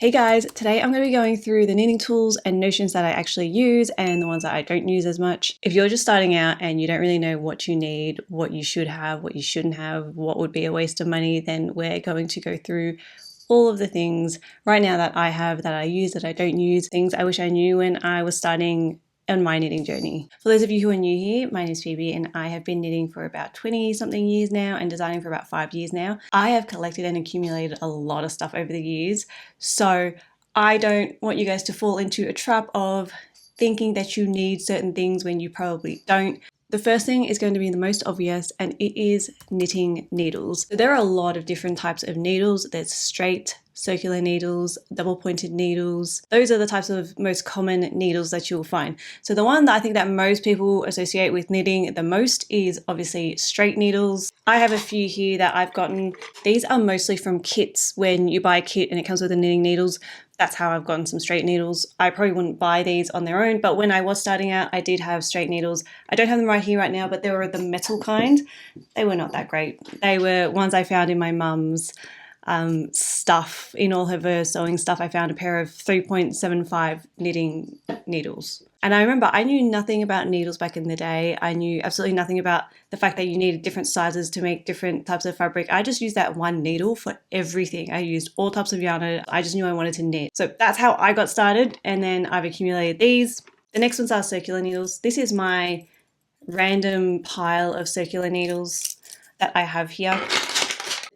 Hey guys, today I'm going to be going through the knitting tools and notions that I actually use and the ones that I don't use as much. If you're just starting out and you don't really know what you need, what you should have, what you shouldn't have, what would be a waste of money, then we're going to go through all of the things right now that I have, that I use, that I don't use, things I wish I knew when I was starting on my knitting journey. For those of you who are new here, my name is Phoebe and I have been knitting for about 20 something years now and designing for about 5 years now. I have collected and accumulated a lot of stuff over the years, so I don't want you guys to fall into a trap of thinking that you need certain things when you probably don't. The first thing is going to be the most obvious, and it is knitting needles. So there are a lot of different types of needles. There's straight, circular needles, double pointed needles. Those are the types of most common needles that you'll find. So the one that I think that most people associate with knitting the most is obviously straight needles. I have a few here that I've gotten. These are mostly from kits. When you buy a kit and it comes with the knitting needles, that's how I've gotten some straight needles. I probably wouldn't buy these on their own, but when I was starting out, I did have straight needles. I don't have them right here right now, but they were the metal kind. They were not that great. They were ones I found in my mum's stuff, in all of her sewing stuff. I found a pair of 3.75 knitting needles. And I remember I knew nothing about needles back in the day. I knew absolutely nothing about the fact that you needed different sizes to make different types of fabric. I just used that one needle for everything. I used all types of yarn. I just knew I wanted to knit. So that's how I got started. And then I've accumulated these. The next ones are circular needles. This is my random pile of circular needles that I have here.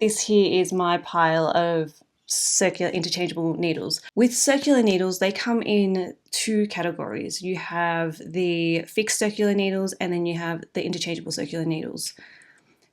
This here is my pile of circular interchangeable needles. With circular needles, they come in two categories. You have the fixed circular needles and then you have the interchangeable circular needles.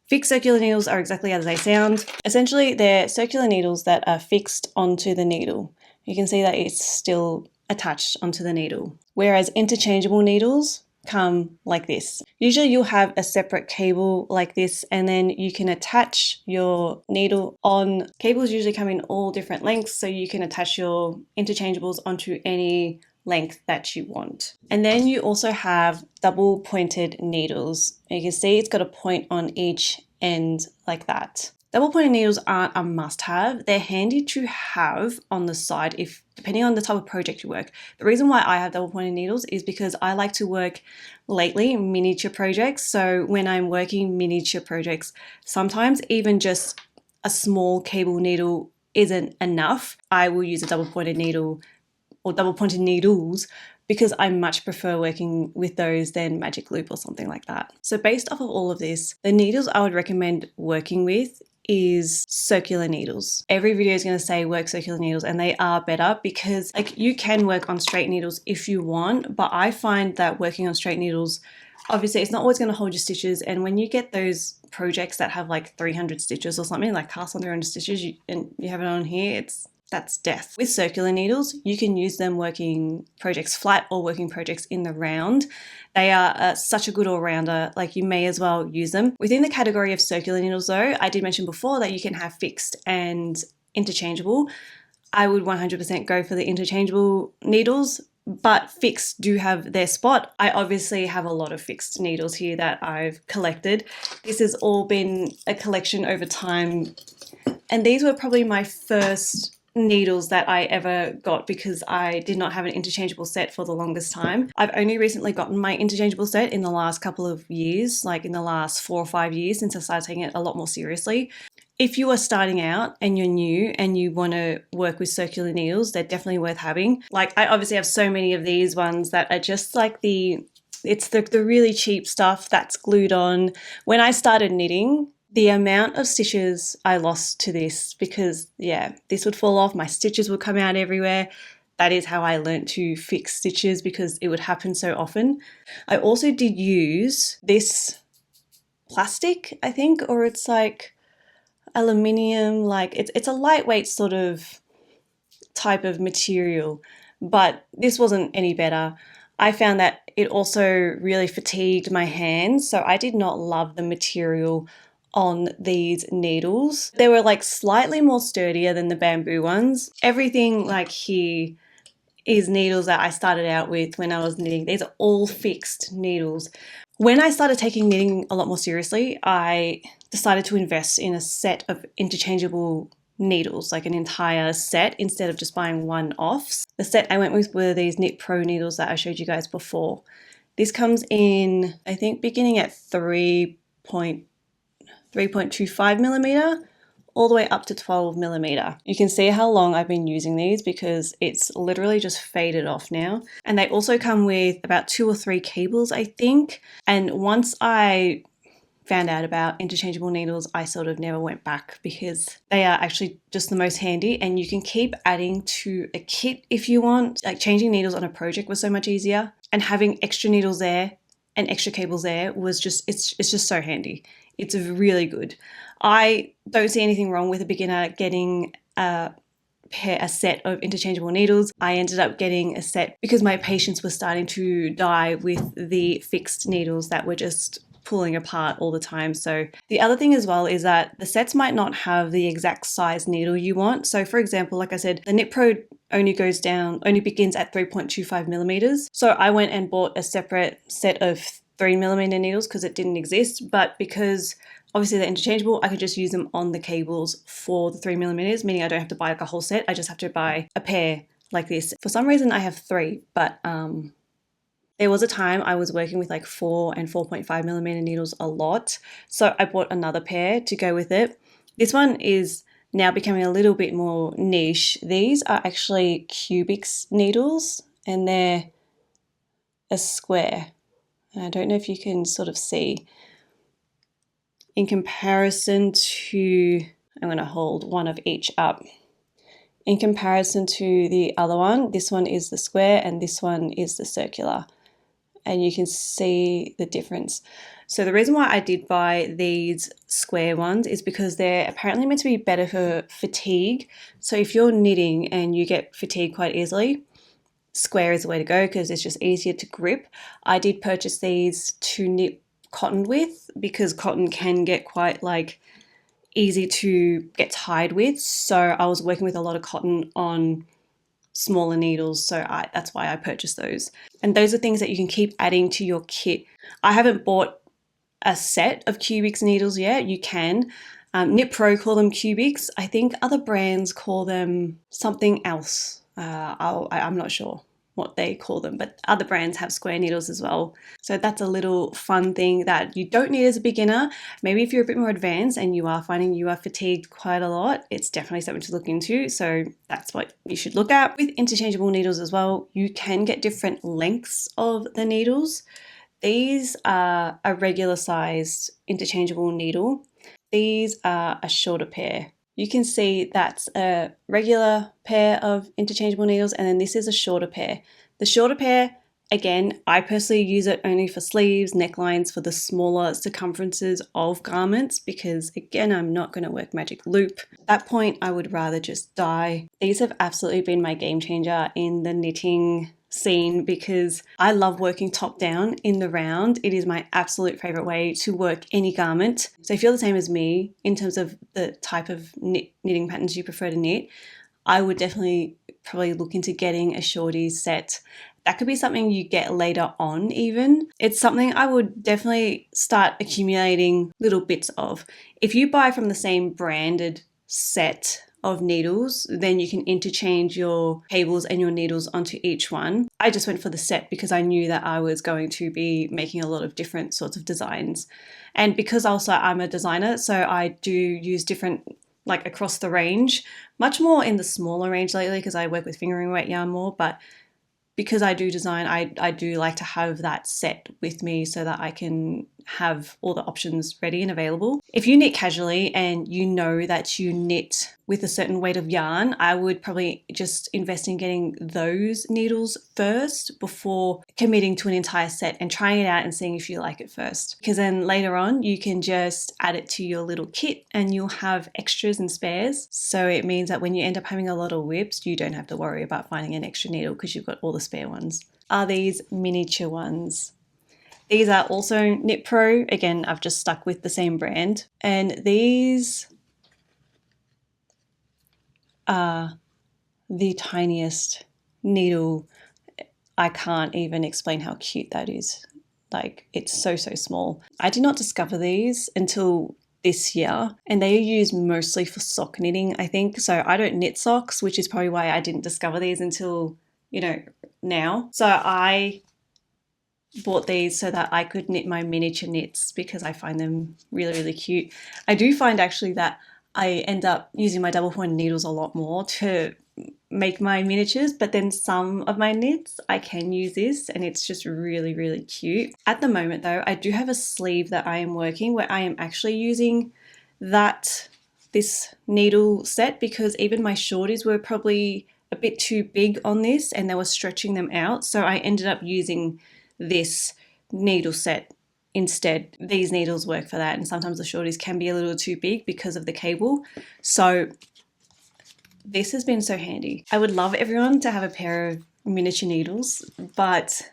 Fixed circular needles are exactly as they sound. Essentially, they're circular needles that are fixed onto the needle. You can see that it's still attached onto the needle. Whereas interchangeable needles come like this. Usually you'll have a separate cable like this, and then you can attach your needle on. Cables usually come in all different lengths, so you can attach your interchangeables onto any length that you want. And then you also have double pointed needles. You can see it's got a point on each end like that. Double pointed needles aren't a must-have. They're handy to have on the side if depending on the type of project you work. The reason why I have double pointed needles is because I like to work lately miniature projects. So when I'm working miniature projects, sometimes even just a small cable needle isn't enough. I will use a double pointed needle or double pointed needles because I much prefer working with those than magic loop or something like that. So based off of all of this, the needles I would recommend working with is circular needles. Every video is going to say work circular needles, and they are better because like you can work on straight needles if you want, but I find that working on straight needles, obviously it's not always going to hold your stitches, and when you get those projects that have like 300 stitches or something, like cast on 300 stitches, and you have it on here, that's death. With circular needles, you can use them working projects flat or working projects in the round. They are such a good all-rounder, like you may as well use them. Within the category of circular needles though, I did mention before that you can have fixed and interchangeable. I would 100% go for the interchangeable needles, but fixed do have their spot. I obviously have a lot of fixed needles here that I've collected. This has all been a collection over time, and these were probably my first needles that I ever got because I did not have an interchangeable set for the longest time. I've only recently gotten my interchangeable set in the last couple of years, like in the last 4 or 5 years since I started taking it a lot more seriously. If you are starting out and you're new and you want to work with circular needles, they're definitely worth having. Like I obviously have so many of these ones that are just like it's the really cheap stuff that's glued on. When I started knitting, the amount of stitches I lost to this, because yeah, this would fall off, my stitches would come out everywhere. That is how I learned to fix stitches because it would happen so often. I also did use this plastic, I think, or it's like aluminium, like it's a lightweight sort of type of material, but this wasn't any better. I found that it also really fatigued my hands, so I did not love the material on these needles. They were like slightly more sturdier than the bamboo ones. Everything like here is needles that I started out with when I was knitting. These are all fixed needles. When I started taking knitting a lot more seriously, I decided to invest in a set of interchangeable needles, like an entire set instead of just buying one-offs. The set I went with were these Knit Pro needles that I showed you guys before. This comes in, I think, beginning at 3.25 millimeter all the way up to 12 millimeter. You can see how long I've been using these because it's literally just faded off now. And they also come with about 2 or 3 cables, I think. And once I found out about interchangeable needles, I sort of never went back because they are actually just the most handy, and you can keep adding to a kit if you want. Like changing needles on a project was so much easier, and having extra needles there and extra cables there was just, it's just so handy. It's really good. I don't see anything wrong with a beginner getting a set of interchangeable needles. I ended up getting a set because my patients were starting to die with the fixed needles that were just pulling apart all the time. So the other thing as well is that the sets might not have the exact size needle you want. So for example, like I said, the Knit Pro only begins at 3.25 millimeters. So I went and bought a separate set of 3 millimeter needles because it didn't exist, but because obviously they're interchangeable, I could just use them on the cables for the 3 millimeters, meaning I don't have to buy like a whole set. I just have to buy a pair like this. For some reason I have 3, but there was a time I was working with like 4 and 4.5 millimeter needles a lot. So I bought another pair to go with it. This one is now becoming a little bit more niche. These are actually Cubics needles, and they're a square. And I don't know if you can sort of see. In comparison to, I'm going to hold one of each up. In comparison to the other one, this one is the square and this one is the circular. And you can see the difference. So the reason why I did buy these square ones is because they're apparently meant to be better for fatigue. So if you're knitting and you get fatigued quite easily, square is the way to go because it's just easier to grip. I did purchase these to knit cotton with because cotton can get quite like easy to get tied with. So I was working with a lot of cotton on smaller needles, so that's why I purchased those. And those are things that you can keep adding to your kit. I haven't bought a set of Cubics needles yet. You can. Knit Pro call them Cubics. I think other brands call them something else. I'm not sure what they call them, but other brands have square needles as well. So that's a little fun thing that you don't need as a beginner. Maybe if you're a bit more advanced and you are finding you are fatigued quite a lot, it's definitely something to look into. So that's what you should look at. With interchangeable needles as well, you can get different lengths of the needles. These are a regular sized interchangeable needle. These are a shorter pair. You can see that's a regular pair of interchangeable needles, and then this is a shorter pair. The shorter pair, again, I personally use it only for sleeves, necklines, for the smaller circumferences of garments because, again, I'm not going to work magic loop. At that point, I would rather just dye. These have absolutely been my game changer in the knitting scene because I love working top down in the round. It is my absolute favorite way to work any garment. So if you're the same as me in terms of the type of knitting patterns you prefer to knit, I would definitely probably look into getting a shorties set. That could be something you get later on even. It's something I would definitely start accumulating little bits of. If you buy from the same branded set of needles, then you can interchange your cables and your needles onto each one. I just went for the set because I knew that I was going to be making a lot of different sorts of designs. And because also I'm a designer, so I do use different, like across the range, much more in the smaller range lately because I work with fingering weight yarn more, but because I do design, I do like to have that set with me so that I can have all the options ready and available. If you knit casually and you know that you knit with a certain weight of yarn, I would probably just invest in getting those needles first before committing to an entire set and trying it out and seeing if you like it first. Because then later on, you can just add it to your little kit and you'll have extras and spares. So it means that when you end up having a lot of whips, you don't have to worry about finding an extra needle because you've got all the spare ones. Are these miniature ones? These are also Knit Pro. Again, I've just stuck with the same brand. And these are the tiniest needle. I can't even explain how cute that is. Like, it's so, so small. I did not discover these until this year, and they are used mostly for sock knitting, I think. So I don't knit socks, which is probably why I didn't discover these until, now. So I bought these so that I could knit my miniature knits because I find them really, really cute. I do find actually that I end up using my double point needles a lot more to make my miniatures, but then some of my knits I can use this, and it's just really, really cute. At the moment though, I do have a sleeve that I am working where I am actually using this needle set, because even my shorties were probably a bit too big on this and they were stretching them out, so I ended up using this needle set instead. These needles work for that, and sometimes the shorties can be a little too big because of the cable, so this has been so handy. I would love everyone to have a pair of miniature needles, but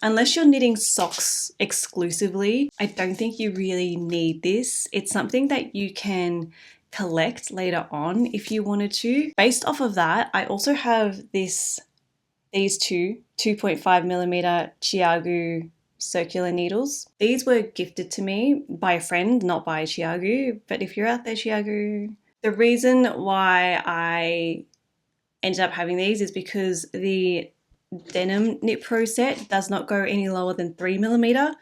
unless you're knitting socks exclusively, I don't think you really need this. It's something that you can collect later on if you wanted to. Based off of that, I also have these two 2.5mm Chiagu circular needles. These were gifted to me by a friend, not by Chiagu, but if you're out there, Chiagu. The reason why I ended up having these is because the Denim Knit Pro set does not go any lower than 3mm,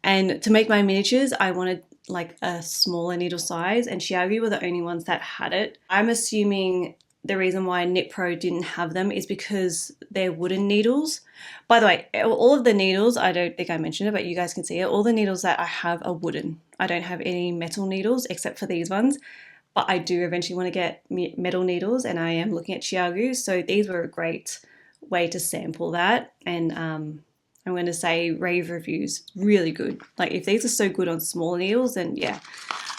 and to make my miniatures I wanted like a smaller needle size, and Chiagu were the only ones that had it. I'm assuming the reason why Knit Pro didn't have them is because they're wooden needles. By the way, all of the needles, I don't think I mentioned it, but you guys can see it, all the needles that I have are wooden. I don't have any metal needles except for these ones. But I do eventually want to get metal needles, and I am looking at Chiagu, so these were a great way to sample that. And I'm going to say rave reviews, really good. Like if these are so good on small needles, then yeah.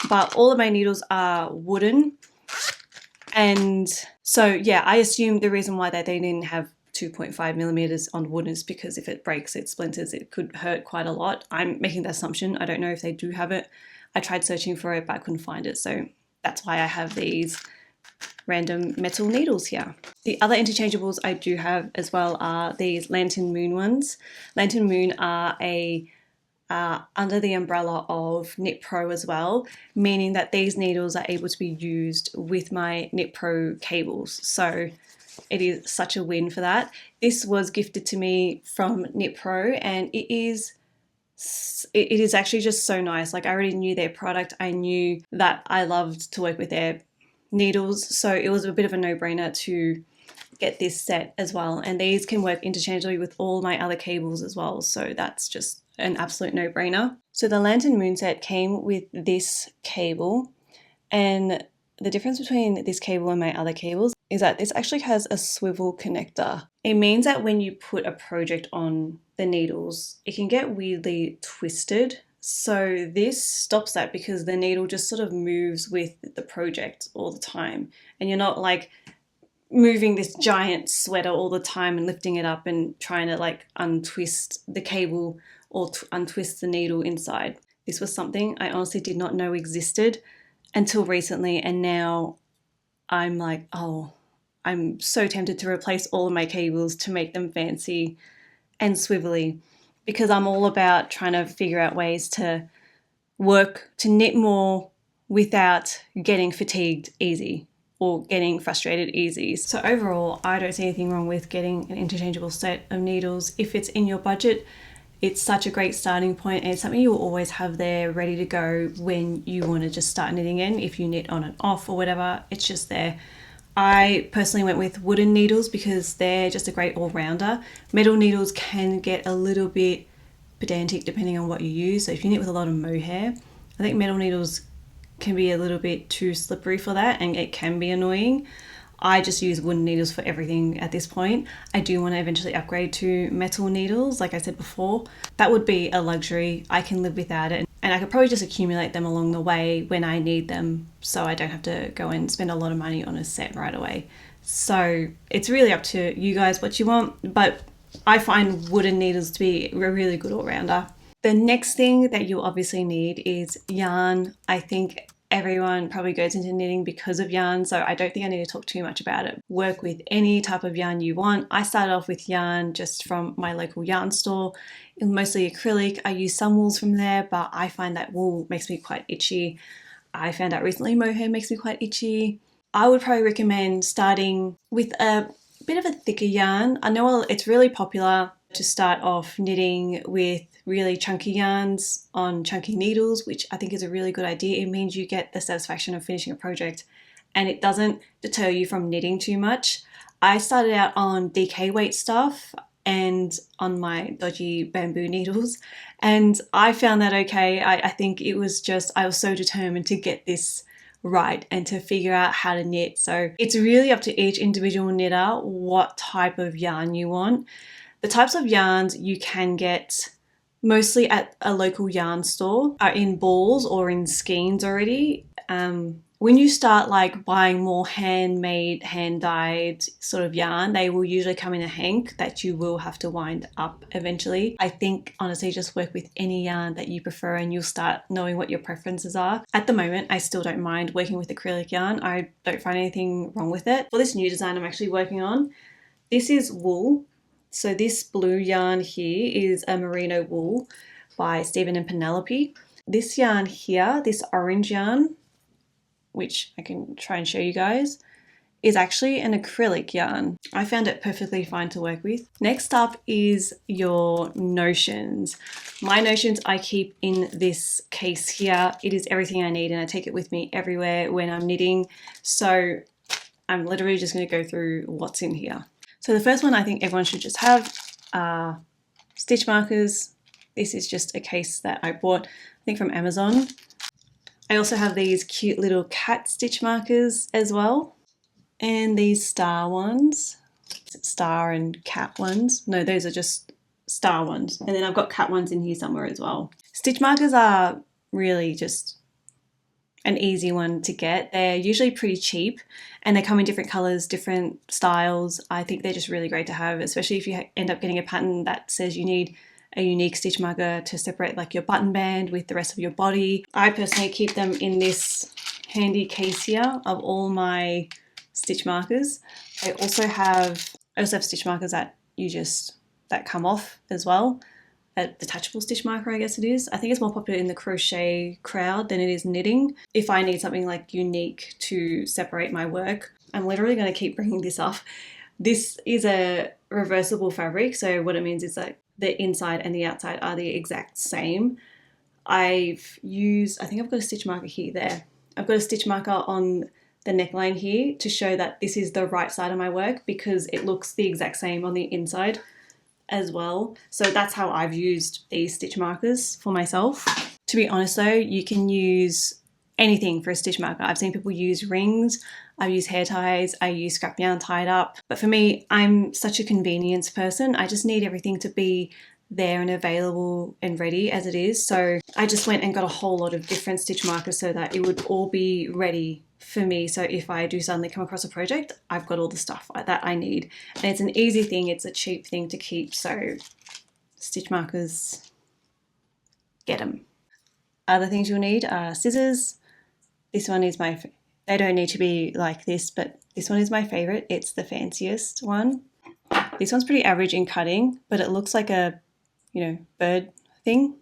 But all of my needles are wooden, and so yeah, I assume the reason why they didn't have 2.5mm on wooden is because if it breaks, it splinters, it could hurt quite a lot. I'm making the assumption. I don't know if they do have it. I tried searching for it, but I couldn't find it, so that's why I have these random metal needles here. The other interchangeables I do have as well are these Lantern Moon ones. Lantern Moon are under the umbrella of Knit Pro as well, meaning that these needles are able to be used with my Knit Pro cables. So it is such a win for that. This was gifted to me from Knit Pro, and it is actually just so nice. Like I already knew their product. I knew that I loved to work with their needles. So it was a bit of a no-brainer to get this set as well. And these can work interchangeably with all my other cables as well. So that's just an absolute no-brainer. So the Lantern Moon set came with this cable, and the difference between this cable and my other cables is that this actually has a swivel connector. It means that when you put a project on the needles, it can get weirdly twisted. So this stops that because the needle just sort of moves with the project all the time. And you're not like moving this giant sweater all the time and lifting it up and trying to like untwist the cable or untwist the needle inside. This was something I honestly did not know existed until recently, and now I'm like, oh, I'm so tempted to replace all of my cables to make them fancy and swivelly, because I'm all about trying to figure out ways to knit more without getting fatigued easy or getting frustrated easy. So overall, I don't see anything wrong with getting an interchangeable set of needles. If it's in your budget, it's such a great starting point, and it's something you'll always have there ready to go when you want to just start knitting in. If you knit on and off or whatever, it's just there. I personally went with wooden needles because they're just a great all-rounder. Metal needles can get a little bit pedantic depending on what you use. So if you knit with a lot of mohair, I think metal needles can be a little bit too slippery for that, and it can be annoying. I just use wooden needles for everything at this point. I do want to eventually upgrade to metal needles, like I said before. That would be a luxury. I can live without it, and I could probably just accumulate them along the way when I need them, so I don't have to go and spend a lot of money on a set right away. So it's really up to you guys what you want, but I find wooden needles to be a really good all-rounder. The next thing that you'll obviously need is yarn. I think everyone probably goes into knitting because of yarn, so I don't think I need to talk too much about it. Work with any type of yarn you want. I started off with yarn just from my local yarn store, mostly acrylic. I use some wools from there, but I find that wool makes me quite itchy. I found out recently mohair makes me quite itchy. I would probably recommend starting with a bit of a thicker yarn. I know it's really popular to start off knitting with really chunky yarns on chunky needles, which I think is a really good idea. It means you get the satisfaction of finishing a project and it doesn't deter you from knitting too much. I started out on DK weight stuff and on my dodgy bamboo needles, and I found that okay. I think it was just, I was so determined to get this right and to figure out how to knit. So it's really up to each individual knitter what type of yarn you want. The types of yarns you can get mostly at a local yarn store are in balls or in skeins already. When you start like buying more handmade, hand-dyed sort of yarn, they will usually come in a hank that you will have to wind up eventually. I think honestly just work with any yarn that you prefer and you'll start knowing what your preferences are. At the moment, I still don't mind working with acrylic yarn. I don't find anything wrong with it. For this new design I'm actually working on, this is wool. So this blue yarn here is a merino wool by Stephen and Penelope. This yarn here, this orange yarn, which I can try and show you guys, is actually an acrylic yarn. I found it perfectly fine to work with. Next up is your notions. My notions I keep in this case here. It is everything I need and I take it with me everywhere when I'm knitting. So I'm literally just going to go through what's in here. So the first one I think everyone should just have are stitch markers. This is just a case that I bought, I think from Amazon. I also have these cute little cat stitch markers as well. And these star ones, star and cat ones. No, those are just star ones. And then I've got cat ones in here somewhere as well. Stitch markers are really just an easy one to get. They're usually pretty cheap and they come in different colors, different styles. I think they're just really great to have, especially if you end up getting a pattern that says you need a unique stitch marker to separate like your button band with the rest of your body. I personally keep them in this handy case here of all my stitch markers. I also have stitch markers that that come off as well. A detachable stitch marker, I guess it is. I think it's more popular in the crochet crowd than it is knitting. If I need something like unique to separate my work, I'm literally going to keep bringing this up. This is a reversible fabric, so what it means is that the inside and the outside are the exact same. I think I've got a stitch marker here, there. I've got a stitch marker on the neckline here to show that this is the right side of my work because it looks the exact same on the inside as well. So that's how I've used these stitch markers for myself. To be honest though, you can use anything for a stitch marker. I've seen people use rings, I've used hair ties, I use scrap yarn tied up. But for me, I'm such a convenience person. I just need everything to be there and available and ready as it is. So I just went and got a whole lot of different stitch markers so that it would all be ready for me. So if I do suddenly come across a project, I've got all the stuff that I need. And it's an easy thing, it's a cheap thing to keep. So stitch markers, get them. Other things you'll need are scissors. This one is they don't need to be like this, but this one is my favorite. It's the fanciest one. This one's pretty average in cutting, but it looks like a, bird thing.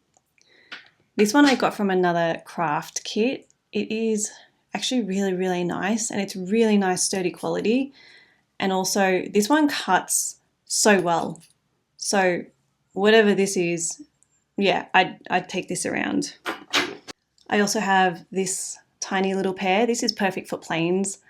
This one I got from another craft kit. It is actually really, really nice and it's really nice sturdy quality. And also this one cuts so well. So whatever this is, yeah, I'd take this around. I also have this tiny little pair. This is perfect for planes.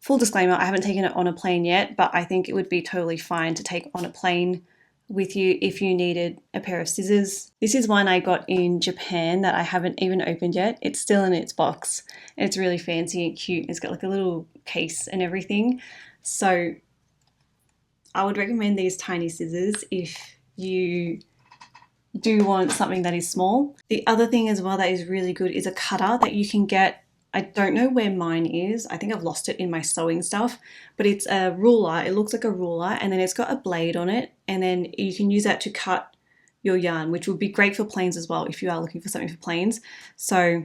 Full disclaimer, I haven't taken it on a plane yet, but I think it would be totally fine to take on a plane with you if you needed a pair of scissors. This is one I got in Japan that I haven't even opened yet. It's still in its box and it's really fancy and cute. It's got like a little case and everything. So I would recommend these tiny scissors if you do want something that is small. The other thing as well that is really good is a cutter that you can get. I don't know where mine is. I think I've lost it in my sewing stuff, but it's a ruler. It looks like a ruler and then it's got a blade on it and then you can use that to cut your yarn, which would be great for planes as well if you are looking for something for planes. So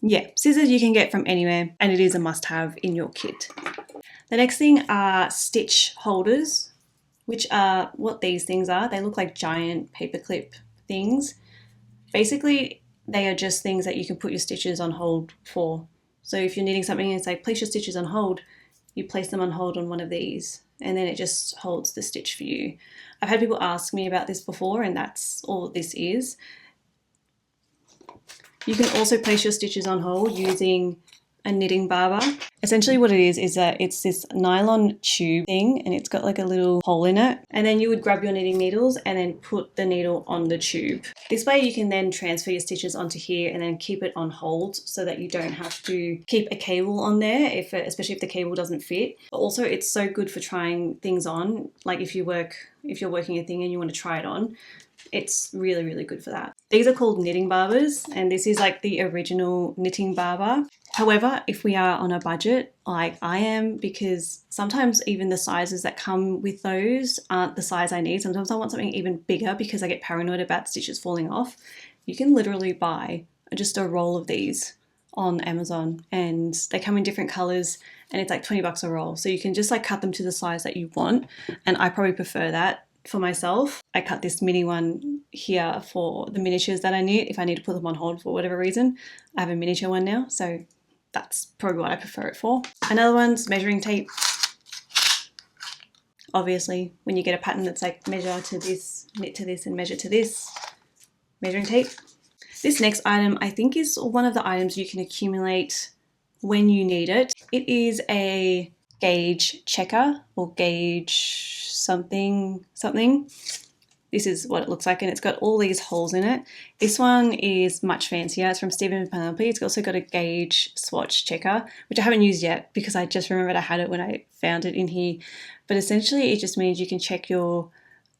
Yeah, scissors you can get from anywhere, and it is a must-have in your kit. The next thing are stitch holders, which are what these things are. They look like giant paperclip things. Basically, they are just things that you can put your stitches on hold for. So if you're needing something and it's like, place your stitches on hold, you place them on hold on one of these, and then it just holds the stitch for you. I've had people ask me about this before, and that's all this is. You can also place your stitches on hold using a knitting barber. Essentially what it is that it's this nylon tube thing, and it's got like a little hole in it, and then you would grab your knitting needles and then put the needle on the tube. This way you can then transfer your stitches onto here and then keep it on hold so that you don't have to keep a cable on there, especially if the cable doesn't fit. But also it's so good for trying things on, like if you're working a thing and you want to try it on, it's really, really good for that. These are called knitting barbers, and this is like the original knitting barber. However, if we are on a budget, like I am, because sometimes even the sizes that come with those aren't the size I need. Sometimes I want something even bigger because I get paranoid about stitches falling off. You can literally buy just a roll of these on Amazon, and they come in different colors, and it's like 20 bucks a roll. So you can just like cut them to the size that you want, and I probably prefer that. For myself, I cut this mini one here for the miniatures that I need. If I need to put them on hold for whatever reason, I have a miniature one now, so that's probably what I prefer it for. Another one's measuring tape. Obviously, when you get a pattern that's like measure to this, knit to this, and measure to this, measuring tape. This next item I think is one of the items you can accumulate when you need it. It is a gauge checker or gauge something. This is what it looks like, and it's got all these holes in it. This one is much fancier. It's from Stephen Penelope. It's also got a gauge swatch checker, which I haven't used yet because I just remembered I had it when I found it in here. But essentially it just means you can check your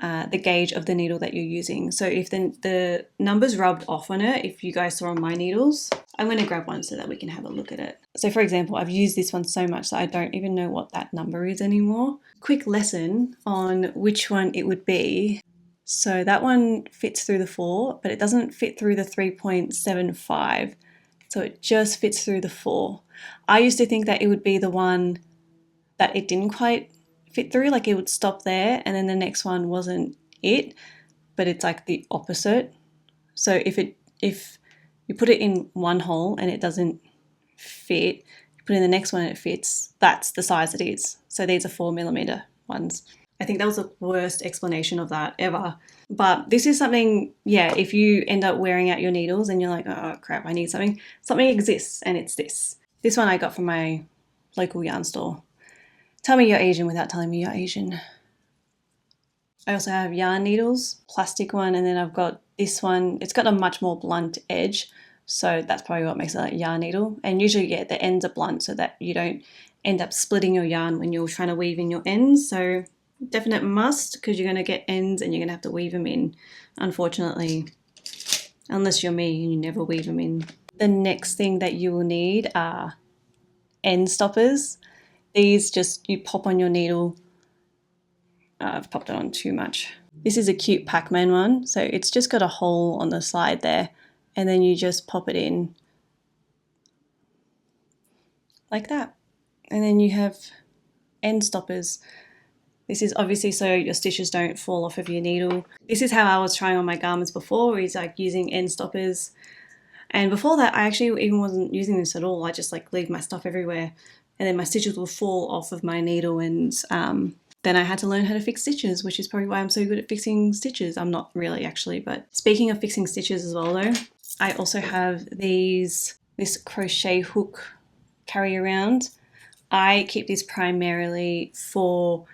the gauge of the needle that you're using. So if the number's rubbed off on it, if you guys saw on my needles, I'm going to grab one so that we can have a look at it. So for example, I've used this one so much that I don't even know what that number is anymore. Quick lesson on which one it would be. So that one fits through the 4, but it doesn't fit through the 3.75. So it just fits through the 4. I used to think that it would be the one that it didn't quite fit through, like it would stop there and then the next one wasn't it, but it's like the opposite. So if you put it in one hole and it doesn't fit, you put in the next one and it fits, that's the size it is. So these are 4mm ones. I think that was the worst explanation of that ever. But this is something, yeah, if you end up wearing out your needles and you're like, oh crap, I need something exists, and it's this. This one I got from my local yarn store. Tell me you're Asian without telling me you're Asian. I also have yarn needles, plastic one, and then I've got this one. It's got a much more blunt edge, so that's probably what makes it like a yarn needle. And usually, yeah, the ends are blunt so that you don't end up splitting your yarn when you're trying to weave in your ends. So definite must, because you're going to get ends and you're going to have to weave them in, unfortunately, unless you're me and you never weave them in. The next thing that you will need are end stoppers. These just, you pop on your needle. I've popped it on too much. This is a cute Pac-Man one. So it's just got a hole on the side there, and then you just pop it in like that. And then you have end stoppers. This is obviously so your stitches don't fall off of your needle. This is how I was trying on my garments before, is like using end stoppers. And before that, I actually even wasn't using this at all. I just like leave my stuff everywhere, and then my stitches will fall off of my needle, and then I had to learn how to fix stitches, which is probably why I'm so good at fixing stitches. I'm not really actually, but speaking of fixing stitches as well though, I also have this crochet hook carry around. I keep this primarily for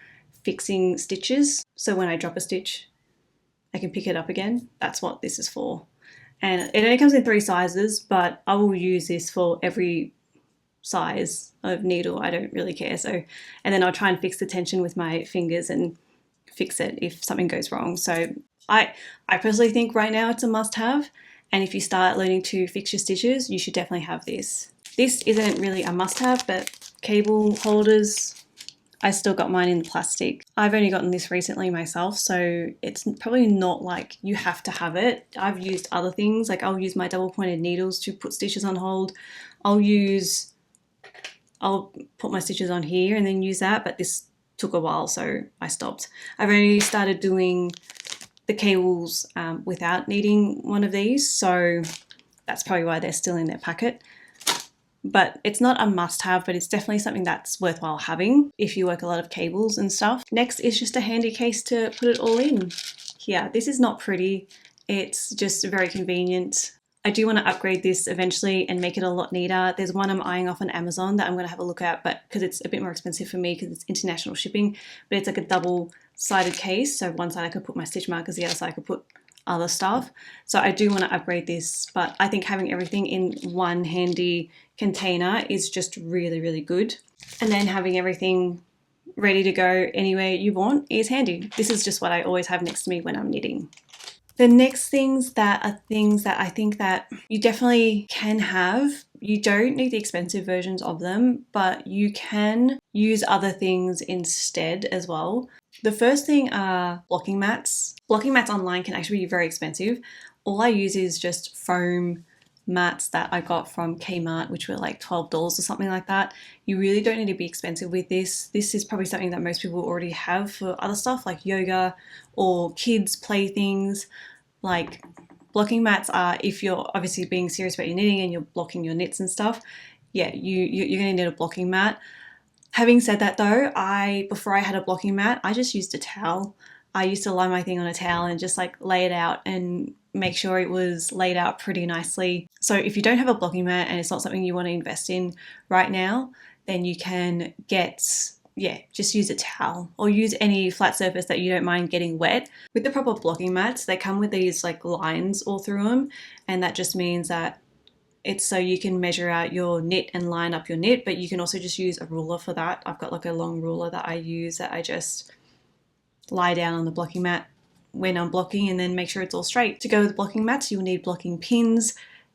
fixing stitches. So when I drop a stitch, I can pick it up again. That's what this is for. And it only comes in 3 sizes, but I will use this for every size of needle. I don't really care. So, and then I'll try and fix the tension with my fingers and fix it if something goes wrong. So I personally think right now it's a must-have. And if you start learning to fix your stitches, you should definitely have this. This isn't really a must-have, but cable holders I still got mine in plastic. I've only gotten this recently myself, so it's probably not like you have to have it. I've used other things, like I'll use my double pointed needles to put stitches on hold. I'll put my stitches on here and then use that, but this took a while, so I stopped. I've only started doing the cables without needing one of these, so that's probably why they're still in their packet. But it's not a must-have, but it's definitely something that's worthwhile having if you work a lot of cables and stuff. Next is just a handy case to put it all in. Here, this is not pretty. It's just very convenient. I do want to upgrade this eventually and make it a lot neater. There's one I'm eyeing off on Amazon that I'm going to have a look at, but because it's a bit more expensive for me because it's international shipping, but it's like a double-sided case. So one side I could put my stitch markers, the other side I could put other stuff. So I do want to upgrade this, but I think having everything in one handy container is just really, really good. And then having everything ready to go anywhere you want is handy. This is just what I always have next to me when I'm knitting. The next things that are things that I think that you definitely can have. You don't need the expensive versions of them, but you can use other things instead as well. The first thing are blocking mats. Blocking mats online can actually be very expensive. All I use is just foam mats that I got from Kmart, which were like $12 or something like that. You really don't need to be expensive with this. This is probably something that most people already have for other stuff like yoga or kids playthings. Like blocking mats are, if you're obviously being serious about your knitting and you're blocking your knits and stuff, yeah, you're going to need a blocking mat. Having said that though, before I had a blocking mat, I just used a towel. I used to lie my thing on a towel and just like lay it out and make sure it was laid out pretty nicely. So if you don't have a blocking mat and it's not something you want to invest in right now, then you can just use a towel or use any flat surface that you don't mind getting wet. With the proper blocking mats, they come with these like lines all through them, and that just means that it's so you can measure out your knit and line up your knit, but you can also just use a ruler for that. I've got like a long ruler that I use that I just lie down on the blocking mat when I'm blocking and then make sure it's all straight. To go with blocking mats, you'll need blocking pins.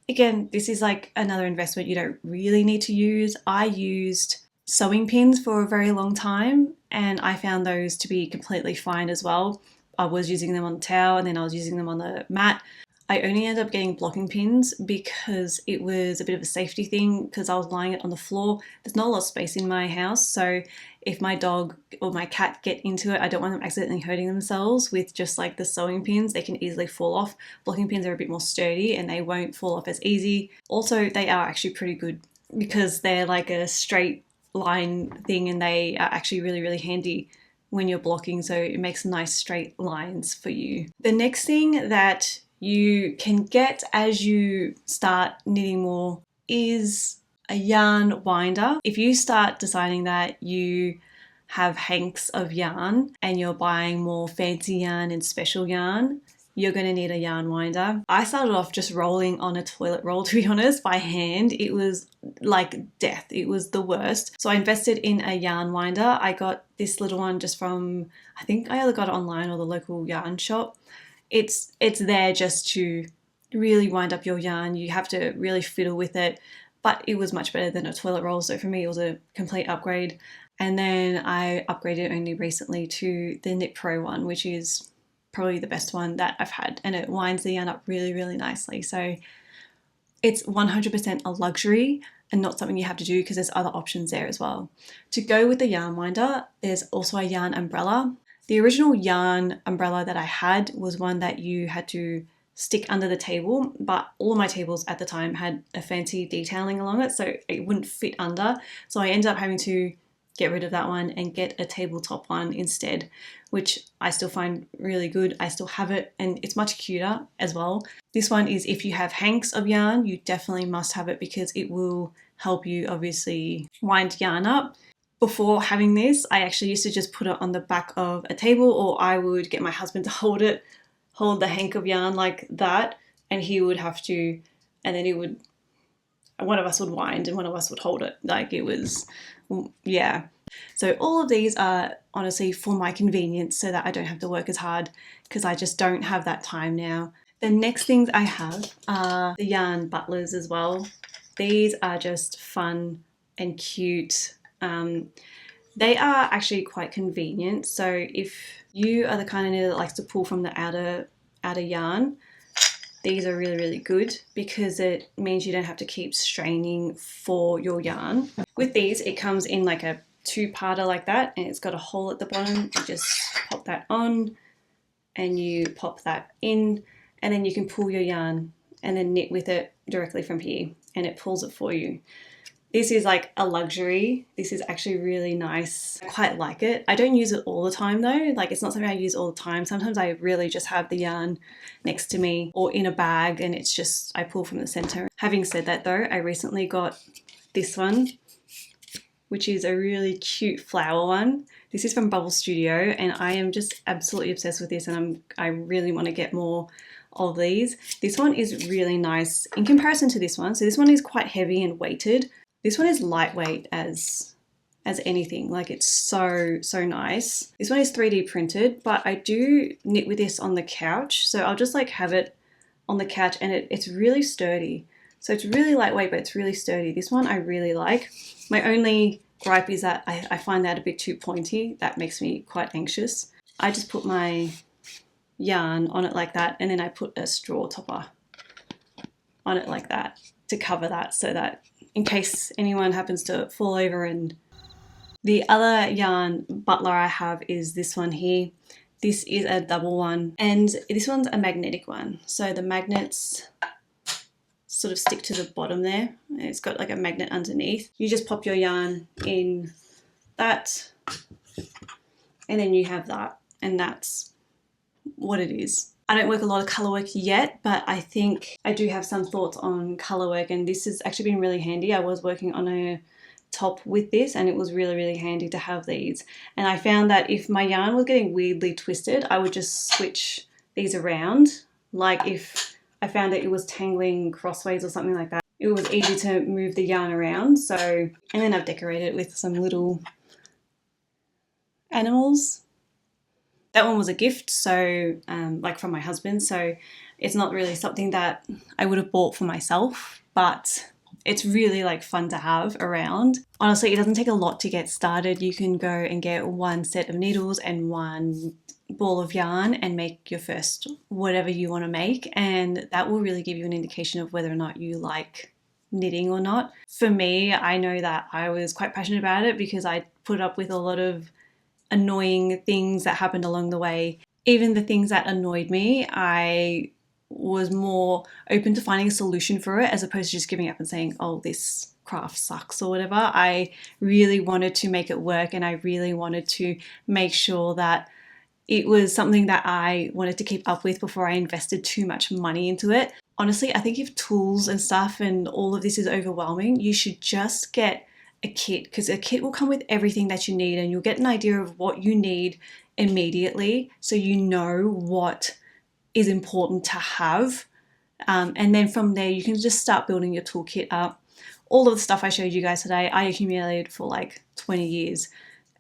Again, this is like another investment you don't really need to use. I used sewing pins for a very long time and I found those to be completely fine as well. I was using them on the towel and then I was using them on the mat. I only ended up getting blocking pins because it was a bit of a safety thing because I was lying it on the floor. There's not a lot of space in my house, so if my dog or my cat get into it, I don't want them accidentally hurting themselves with just like the sewing pins. They can easily fall off. Blocking pins are a bit more sturdy and they won't fall off as easy. Also, they are actually pretty good because they're like a straight line thing and they are actually really, really handy when you're blocking, so it makes nice straight lines for you. The next thing that you can get as you start knitting more is a yarn winder. If you start deciding that you have hanks of yarn and you're buying more fancy yarn and special yarn, you're going to need a yarn winder. I started off just rolling on a toilet roll, to be honest, by hand. It was like death. It was the worst. So I invested in a yarn winder. I got this little one just from, I think I either got it online or the local yarn shop. It's there just to really wind up your yarn. You have to really fiddle with it, but it was much better than a toilet roll. So for me, it was a complete upgrade. And then I upgraded only recently to the Knit Pro one, which is probably the best one that I've had. And it winds the yarn up really, really nicely. So it's 100% a luxury and not something you have to do because there's other options there as well. To go with the yarn winder, there's also a yarn umbrella. The original yarn umbrella that I had was one that you had to stick under the table, but all of my tables at the time had a fancy detailing along it, so it wouldn't fit under. So I ended up having to get rid of that one and get a tabletop one instead, which I still find really good. I still have it and it's much cuter as well. This one is if you have hanks of yarn, you definitely must have it because it will help you obviously wind yarn up. Before having this, I actually used to just put it on the back of a table, or I would get my husband to hold the hank of yarn like that, and he would have to, and then one of us would wind and one of us would hold it. Like it was, yeah. So all of these are honestly for my convenience so that I don't have to work as hard because I just don't have that time now. The next things I have are the yarn butlers as well. These are just fun and cute. They are actually quite convenient. So if you are the kind of knitter that likes to pull from the outer yarn, these are really, really good because it means you don't have to keep straining for your yarn. With these, it comes in like a two-parter like that, and it's got a hole at the bottom. You just pop that on and you pop that in, and then you can pull your yarn and then knit with it directly from here, and it pulls it for you. This is like a luxury. This is actually really nice. I quite like it. I don't use it all the time though. Like, it's not something I use all the time. Sometimes I really just have the yarn next to me or in a bag, and it's just, I pull from the center. Having said that though, I recently got this one, which is a really cute flower one. This is from Bubble Studio, and I am just absolutely obsessed with this, and I really want to get more of these. This one is really nice in comparison to this one. So this one is quite heavy and weighted. This one is lightweight as anything. Like, it's so nice. This one is 3D printed, but I do knit with this on the couch. So I'll just like have it on the couch, and it's really sturdy. So it's really lightweight, but it's really sturdy. This one I really like. My only gripe is that I find that a bit too pointy. That makes me quite anxious. I just put my yarn on it like that, and then I put a straw topper on it like that to cover that, so that in case anyone happens to fall over. And the other yarn butler I have is this one here. This is a double one, and this one's a magnetic one. So the magnets sort of stick to the bottom there, and it's got like a magnet underneath. You just pop your yarn in that, and then you have that, and that's what it is. I don't work a lot of colour work yet, but I think I do have some thoughts on colour work, and this has actually been really handy. I was working on a top with this, and it was really, really handy to have these. And I found that if my yarn was getting weirdly twisted, I would just switch these around. Like if I found that it was tangling crossways or something like that, it was easy to move the yarn around. So, and then I've decorated it with some little animals. That one was a gift, so like from my husband, so it's not really something that I would have bought for myself, but it's really like fun to have around. Honestly, it doesn't take a lot to get started. You can go and get one set of needles and one ball of yarn and make your first whatever you want to make, and that will really give you an indication of whether or not you like knitting or not. For me, I know that I was quite passionate about it because I put up with a lot of annoying things that happened along the way. Even the things that annoyed me, I was more open to finding a solution for it as opposed to just giving up and saying, oh, this craft sucks or whatever. I really wanted to make it work, and I really wanted to make sure that it was something that I wanted to keep up with before I invested too much money into it. Honestly, I think if tools and stuff and all of this is overwhelming, you should just get a kit, because a kit will come with everything that you need, and you'll get an idea of what you need immediately, so you know what is important to have, and then from there you can just start building your toolkit up. All of the stuff I showed you guys today, I accumulated for like 20 years.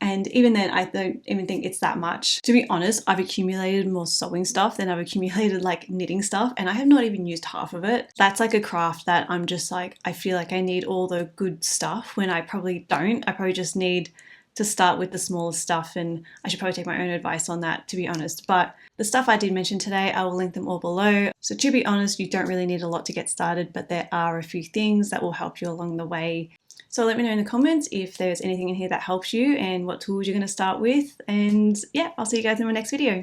And even then, I don't even think it's that much. To be honest, I've accumulated more sewing stuff than I've accumulated like knitting stuff, and I have not even used half of it. That's like a craft that I'm just like, I feel like I need all the good stuff when I probably don't. I probably just need to start with the smallest stuff, and I should probably take my own advice on that, to be honest. But the stuff I did mention today, I will link them all below. So to be honest, you don't really need a lot to get started, but there are a few things that will help you along the way. So let me know in the comments if there's anything in here that helps you and what tools you're going to start with. And yeah, I'll see you guys in my next video.